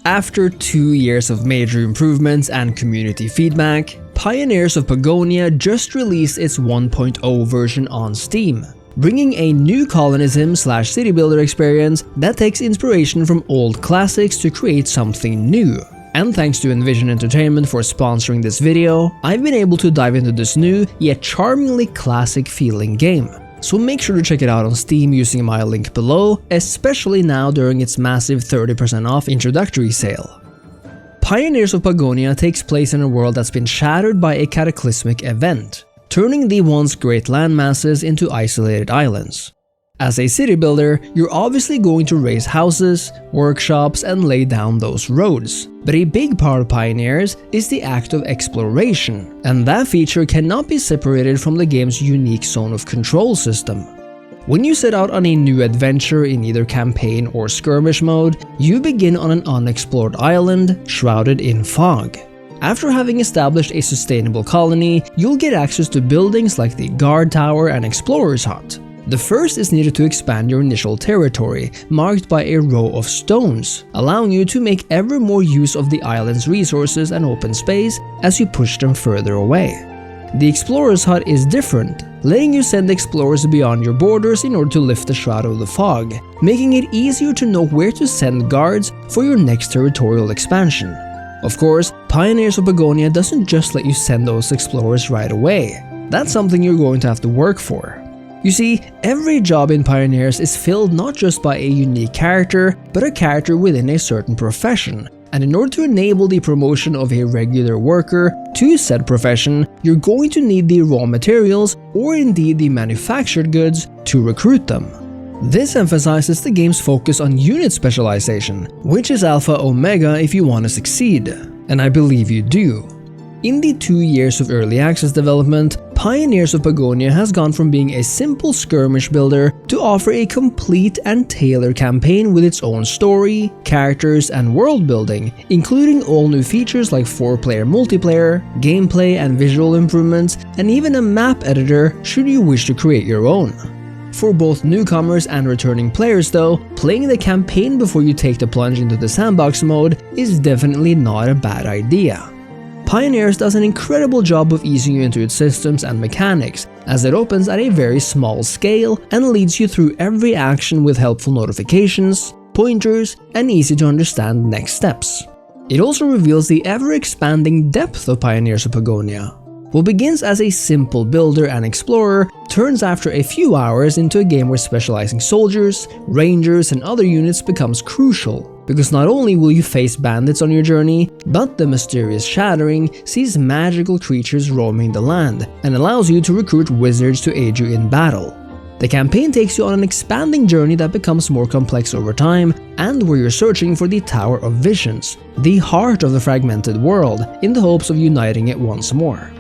After 2 years of major improvements and community feedback, Pioneers of Pagonia just released its 1.0 version on Steam, bringing a new colonism/city builder experience that takes inspiration from old classics to create something new. And thanks to Envision Entertainment for sponsoring this video, I've been able to dive into this new yet charmingly classic feeling game. So make sure to check it out on Steam using my link below, especially now during its massive 30% off introductory sale. Pioneers of Pagonia takes place in a world that's been shattered by a cataclysmic event, turning the once great landmasses into isolated islands. As a city builder, you're obviously going to raise houses, workshops, and lay down those roads. But a big part of Pioneers is the act of exploration, and that feature cannot be separated from the game's unique zone of control system. When you set out on a new adventure in either campaign or skirmish mode, you begin on an unexplored island shrouded in fog. After having established a sustainable colony, you'll get access to buildings like the Guard Tower and Explorer's Hut. The first is needed to expand your initial territory, marked by a row of stones, allowing you to make ever more use of the island's resources and open space as you push them further away. The Explorer's Hut is different, letting you send explorers beyond your borders in order to lift the shroud of the fog, making it easier to know where to send guards for your next territorial expansion. Of course, Pioneers of Pagonia doesn't just let you send those explorers right away. That's something you're going to have to work for. You see, every job in Pioneers is filled not just by a unique character, but a character within a certain profession. And in order to enable the promotion of a regular worker to said profession, you're going to need the raw materials, or indeed the manufactured goods, to recruit them. This emphasizes the game's focus on unit specialization, which is alpha omega if you want to succeed. And I believe you do. In the 2 years of early access development, Pioneers of Pagonia has gone from being a simple skirmish builder to offer a complete and tailored campaign with its own story, characters, and world building, including all new features like 4-player multiplayer, gameplay and visual improvements, and even a map editor should you wish to create your own. For both newcomers and returning players though, playing the campaign before you take the plunge into the sandbox mode is definitely not a bad idea. Pioneers does an incredible job of easing you into its systems and mechanics, as it opens at a very small scale and leads you through every action with helpful notifications, pointers, and easy to understand next steps. It also reveals the ever-expanding depth of Pioneers of Pagonia. What begins as a simple builder and explorer turns after a few hours into a game where specializing soldiers, rangers, and other units becomes crucial. Because not only will you face bandits on your journey, but the mysterious Shattering sees magical creatures roaming the land and allows you to recruit wizards to aid you in battle. The campaign takes you on an expanding journey that becomes more complex over time, and where you're searching for the Tower of Visions, the heart of the fragmented world, in the hopes of uniting it once more.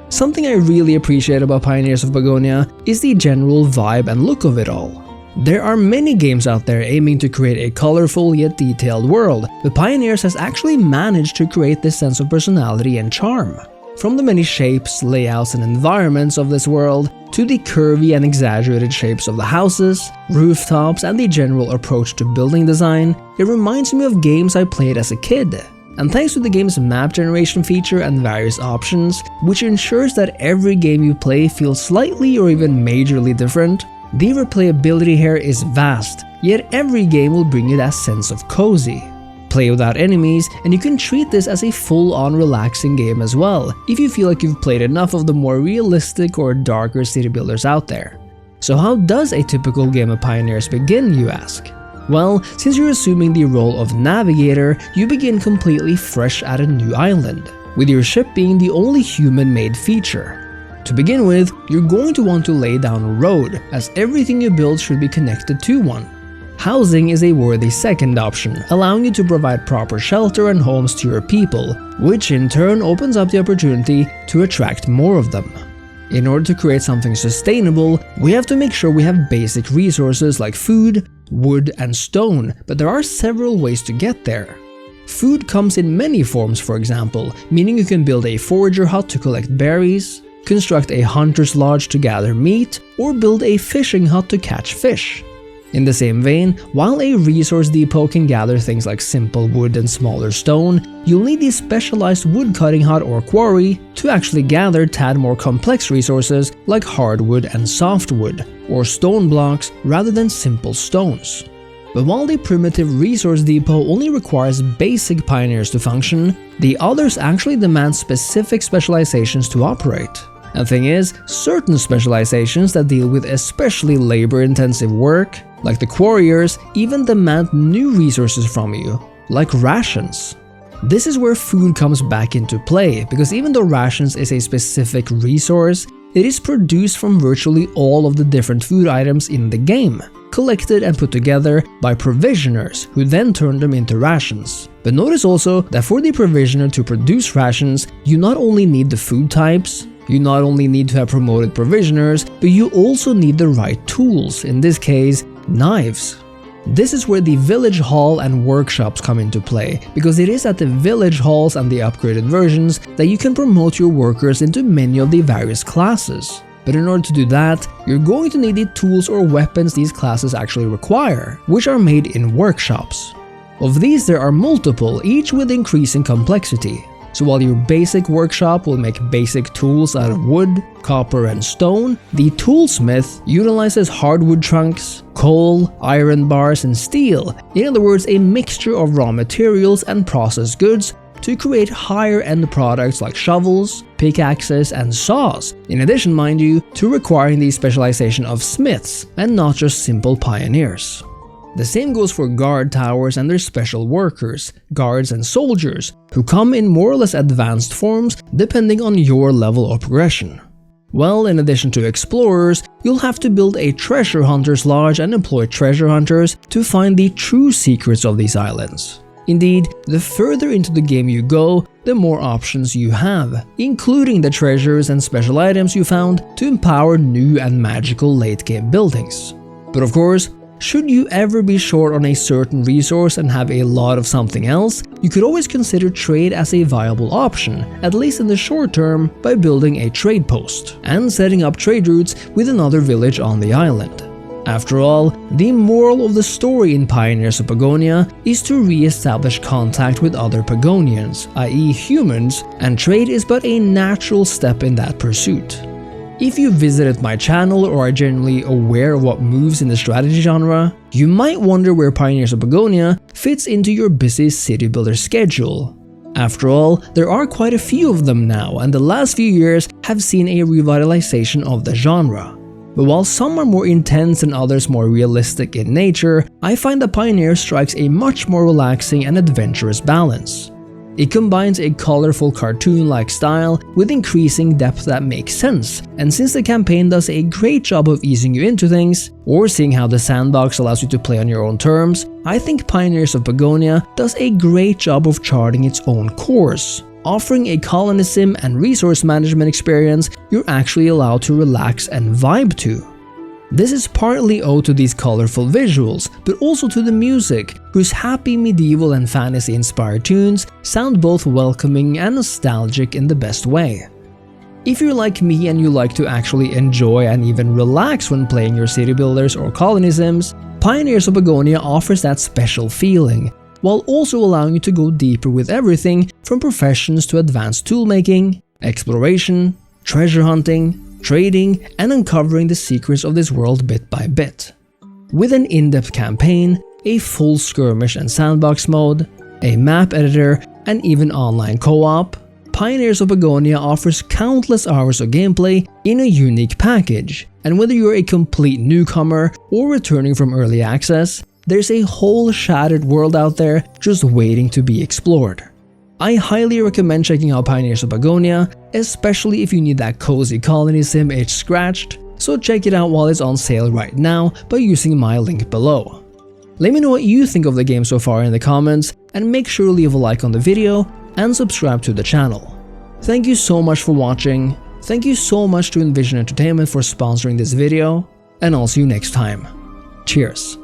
Something I really appreciate about Pioneers of Pagonia is the general vibe and look of it all. There are many games out there aiming to create a colorful yet detailed world, but Pioneers has actually managed to create this sense of personality and charm. From the many shapes, layouts, and environments of this world, to the curvy and exaggerated shapes of the houses, rooftops, and the general approach to building design, it reminds me of games I played as a kid. And thanks to the game's map generation feature and various options, which ensures that every game you play feels slightly or even majorly different, the replayability here is vast, yet every game will bring you that sense of cozy. Play without enemies, and you can treat this as a full-on relaxing game as well, if you feel like you've played enough of the more realistic or darker city builders out there. So how does a typical game of Pioneers begin, you ask? Well, since you're assuming the role of navigator, you begin completely fresh at a new island, with your ship being the only human-made feature. To begin with, you're going to want to lay down a road, as everything you build should be connected to one. Housing is a worthy second option, allowing you to provide proper shelter and homes to your people, which in turn opens up the opportunity to attract more of them. In order to create something sustainable, we have to make sure we have basic resources like food, wood, and stone, but there are several ways to get there. Food comes in many forms, for example, meaning you can build a forager hut to collect berries, construct a hunter's lodge to gather meat, or build a fishing hut to catch fish. In the same vein, while a resource depot can gather things like simple wood and smaller stone, you'll need the specialized woodcutting hut or quarry to actually gather tad more complex resources like hardwood and softwood, or stone blocks rather than simple stones. But while the primitive resource depot only requires basic pioneers to function, the others actually demand specific specializations to operate. And the thing is, certain specializations that deal with especially labor-intensive work, like the quarriers, even demand new resources from you, like rations. This is where food comes back into play, because even though rations is a specific resource, it is produced from virtually all of the different food items in the game, collected and put together by provisioners who then turn them into rations. But notice also that for the provisioner to produce rations, you not only need the food types, you not only need to have promoted provisioners, but you also need the right tools, in this case, knives. This is where the village hall and workshops come into play, because it is at the village halls and the upgraded versions that you can promote your workers into many of the various classes. But in order to do that, you're going to need the tools or weapons these classes actually require, which are made in workshops. Of these there are multiple, each with increasing complexity. So while your basic workshop will make basic tools out of wood, copper and stone, the toolsmith utilizes hardwood trunks, coal, iron bars and steel, in other words a mixture of raw materials and processed goods to create higher end products like shovels, pickaxes and saws, in addition, mind you, to requiring the specialization of smiths and not just simple pioneers. The same goes for guard towers and their special workers, guards and soldiers, who come in more or less advanced forms depending on your level of progression. Well, in addition to explorers, you'll have to build a treasure hunter's lodge and employ treasure hunters to find the true secrets of these islands. Indeed, the further into the game you go, the more options you have, including the treasures and special items you found to empower new and magical late-game buildings. But of course, should you ever be short on a certain resource and have a lot of something else, you could always consider trade as a viable option, at least in the short term, by building a trade post and setting up trade routes with another village on the island. After all, the moral of the story in Pioneers of Pagonia is to re-establish contact with other Pagonians, i.e. humans, and trade is but a natural step in that pursuit. If you visited my channel or are generally aware of what moves in the strategy genre, you might wonder where Pioneers of Pagonia fits into your busy city builder schedule. After all, there are quite a few of them now, and the last few years have seen a revitalization of the genre. But while some are more intense and others more realistic in nature, I find that Pioneer strikes a much more relaxing and adventurous balance. It combines a colorful cartoon-like style with increasing depth that makes sense, and since the campaign does a great job of easing you into things, or seeing how the sandbox allows you to play on your own terms, I think Pioneers of Pagonia does a great job of charting its own course, offering a colonism and resource management experience you're actually allowed to relax and vibe to. This is partly owed to these colorful visuals, but also to the music, whose happy medieval and fantasy-inspired tunes sound both welcoming and nostalgic in the best way. If you're like me and you like to actually enjoy and even relax when playing your city builders or colonisms, Pioneers of Pagonia offers that special feeling, while also allowing you to go deeper with everything from professions to advanced toolmaking, exploration, treasure hunting, trading, and uncovering the secrets of this world bit by bit. With an in-depth campaign, a full skirmish and sandbox mode, a map editor, and even online co-op, Pioneers of Pagonia offers countless hours of gameplay in a unique package, and whether you're a complete newcomer or returning from early access, there's a whole shattered world out there just waiting to be explored. I highly recommend checking out Pioneers of Pagonia, especially if you need that cozy colony sim itch scratched, so check it out while it's on sale right now by using my link below. Let me know what you think of the game so far in the comments, and make sure to leave a like on the video and subscribe to the channel. Thank you so much for watching, thank you so much to Envision Entertainment for sponsoring this video, and I'll see you next time. Cheers.